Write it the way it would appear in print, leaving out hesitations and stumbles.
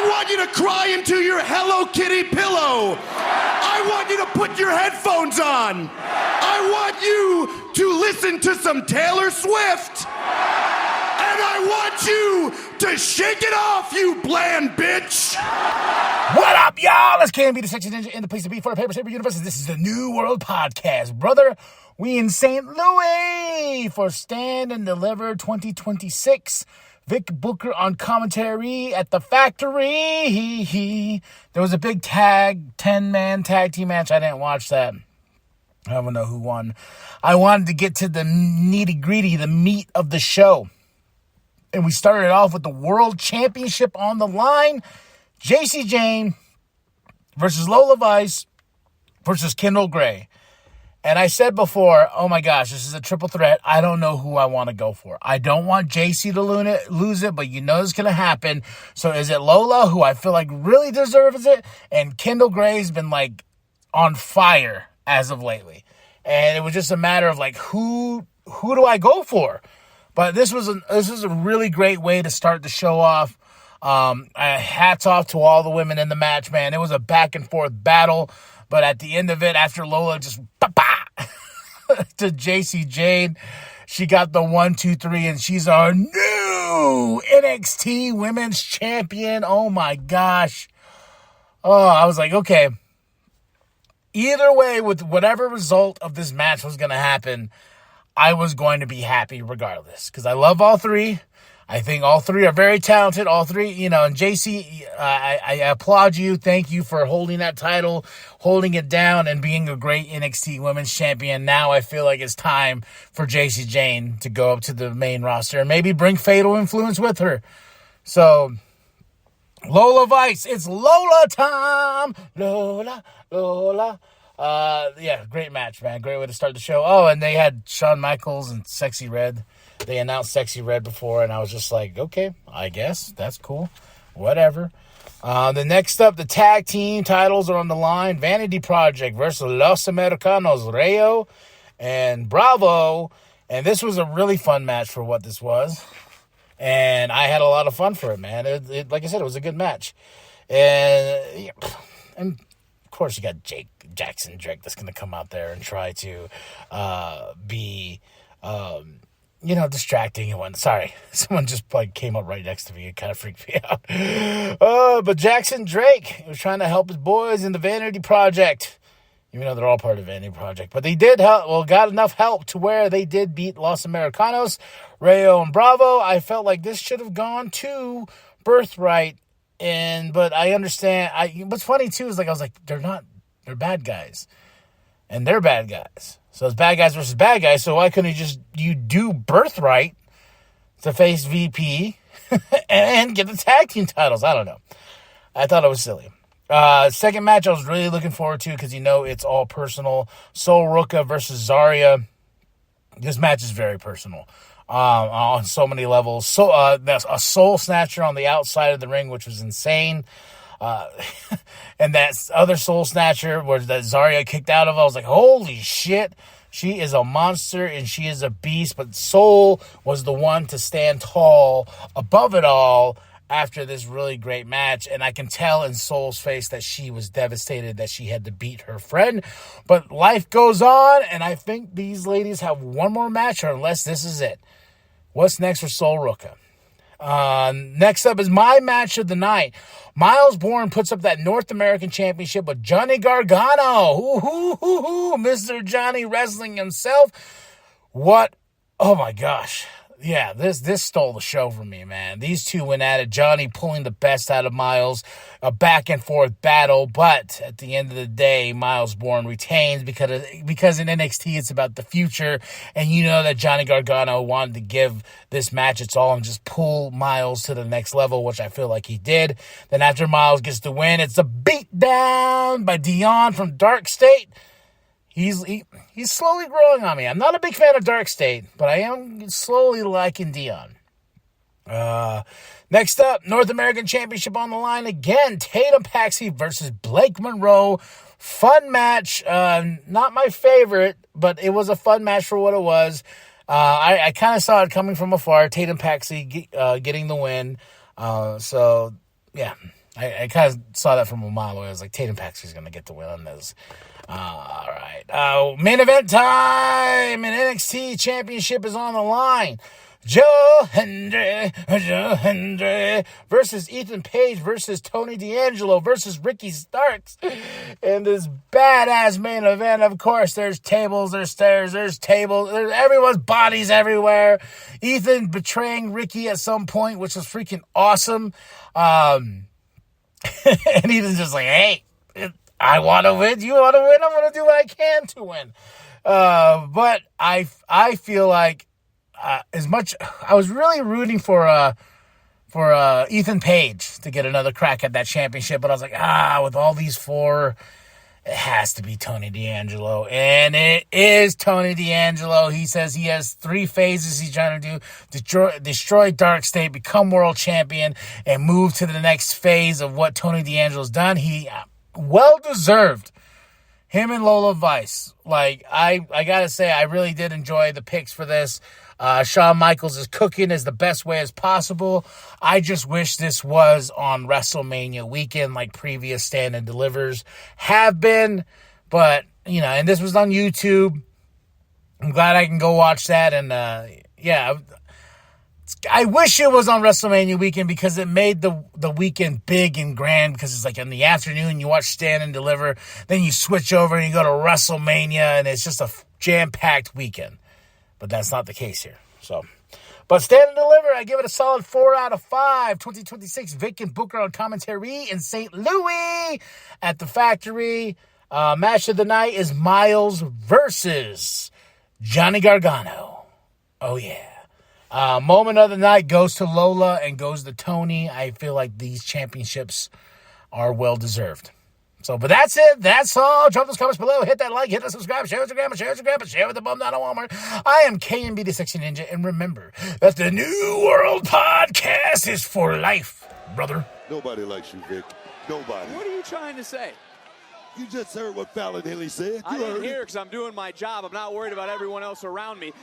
I want you to cry into your Hello Kitty pillow. I want you to put your headphones on. I want you to listen to some Taylor Swift. And I want you to shake it off, you bland bitch. What up, y'all? It's KMB, the Sexy Ninja, in the place to be for the Paper Saber Universe. This is the New World Podcast, brother. We in St. Louis for Stand and Deliver 2026. Vic Booker on commentary at the factory. There was a big 10-man tag team match. I didn't watch that. I don't know who won. I wanted to get to the nitty-gritty, the meat of the show. And we started off with the World Championship on the line. Jacy Jayne versus Lola Vice versus Kendall Gray. And I said before, oh my gosh, this is a triple threat. I don't know who I want to go for. I don't want Jacy to lose it, but you know it's going to happen. So is it Lola, who I feel like really deserves it? And Kendall Gray's been like on fire as of lately. And it was just a matter of like, who do I go for? But this was a really great way to start the show off. Hats off to all the women in the match, man. It was a back and forth battle. But at the end of it, after Lola just to Jacy Jayne, she got the 1, 2, 3, and she's our new NXT Women's Champion. Oh my gosh. Oh, I was like, okay. Either way, with whatever result of this match was going to happen, I was going to be happy regardless. Because I love all three. I think all three are very talented. All three, and Jacy, I applaud you. Thank you for holding that title, holding it down, and being a great NXT Women's Champion. Now I feel like it's time for Jacy Jayne to go up to the main roster and maybe bring Fatal Influence with her. So, Lola Vice, it's Lola time. Lola. Yeah, great match, man. Great way to start the show. Oh, and they had Shawn Michaels and Sexy Red. They announced Sexy Red before, and I was just like, okay, I guess that's cool. Whatever. The next up, the tag team titles are on the line. Vanity Project versus Los Americanos, Rayo and Bravo. And this was a really fun match for what this was. And I had a lot of fun for it, man. Like I said, it was a good match. And of course, you got Jackson Drake that's going to come out there and try to be... distracting and one. Sorry, someone just came up right next to me. It kind of freaked me out. But Jackson Drake was trying to help his boys in the Vanity Project, even though they're all part of Vanity Project. But they did help. Well, got enough help to where they did beat Los Americanos, Rayo, and Bravo. I felt like this should have gone to Birthright, but I understand. What's funny too is I was like, they're bad guys, and they're bad guys. So it's bad guys versus bad guys. So why couldn't you do Birthright to face VP and get the tag team titles? I don't know. I thought it was silly. Second match I was really looking forward to because it's all personal. Sol Ruca versus Zarya. This match is very personal on so many levels. So there's a soul snatcher on the outside of the ring, which was insane. And that other soul snatcher that Zarya kicked out of, I was like, holy shit, she is a monster and she is a beast. But Soul was the one to stand tall above it all after this really great match. And I can tell in Soul's face that she was devastated that she had to beat her friend. But life goes on, and I think these ladies have one more match, or unless this is it. What's next for Sol Ruca? Next up is my match of the night. Miles Bourne puts up that North American Championship with Johnny Gargano. Mr. Johnny Wrestling himself. What? Oh my gosh. Yeah, this stole the show from me, man. These two went at it. Johnny pulling the best out of Miles. A back and forth battle. But at the end of the day, Miles Bourne retains because in NXT it's about the future. And you know that Johnny Gargano wanted to give this match its all and just pull Miles to the next level, which I feel like he did. Then after Miles gets the win, it's a beatdown by Dion from Dark State. He's slowly growing on me. I'm not a big fan of Dark State, but I am slowly liking Dion. Next up, North American Championship on the line again. Tatum Paxi versus Blake Monroe. Fun match. Not my favorite, but it was a fun match for what it was. I kind of saw it coming from afar. Tatum Paxi getting the win. So, yeah. I kind of saw that from a mile away. I was like, Tatum Paxer's going to get the win on this. All right. Main event time. And NXT Championship is on the line. Joe Hendry versus Ethan Page versus Tony D'Angelo versus Ricky Starks. And this badass main event, of course, there's tables, there's stairs, there's tables, there's everyone's bodies everywhere. Ethan betraying Ricky at some point, which was freaking awesome. And Ethan's just like, hey, I want to win. You want to win? I'm going to do what I can to win. But I feel like as much I was really rooting for Ethan Page to get another crack at that championship, but I was like, with all these four, it has to be Tony D'Angelo, and it is Tony D'Angelo. He says he has 3 phases he's trying to do: destroy Dark State, become world champion, and move to the next phase of what Tony D'Angelo's done. He well deserved. Him and Lola Vice. Like, I gotta say, I really did enjoy the picks for this. Shawn Michaels is cooking as the best way as possible. I just wish this was on WrestleMania weekend like previous Stand and Delivers have been. But, and this was on YouTube. I'm glad I can go watch that. And, I wish it was on WrestleMania weekend because it made the weekend big and grand, because it's like in the afternoon you watch Stand and Deliver, then you switch over and you go to WrestleMania, and it's just a jam-packed weekend. But that's not the case here. But Stand and Deliver, I give it a solid 4 out of 5. 2026, Vic and Booker on commentary in St. Louis at the Factory. Match of the night is Miles versus Johnny Gargano. Oh, yeah. Moment of the night goes to Lola and goes to Tony. I feel like these championships are well-deserved. But that's it. That's all. Drop those comments below. Hit that like. Hit that subscribe. Share with your grandma. Share with your grandpa. Share with the bum down at Walmart. I am KMB the Sexy Ninja. And remember that the New World Podcast is for life, brother. Nobody likes you, Vic. Nobody. What are you trying to say? You just heard what Fallon Henley said. I didn't hear because I'm doing my job. I'm not worried about everyone else around me.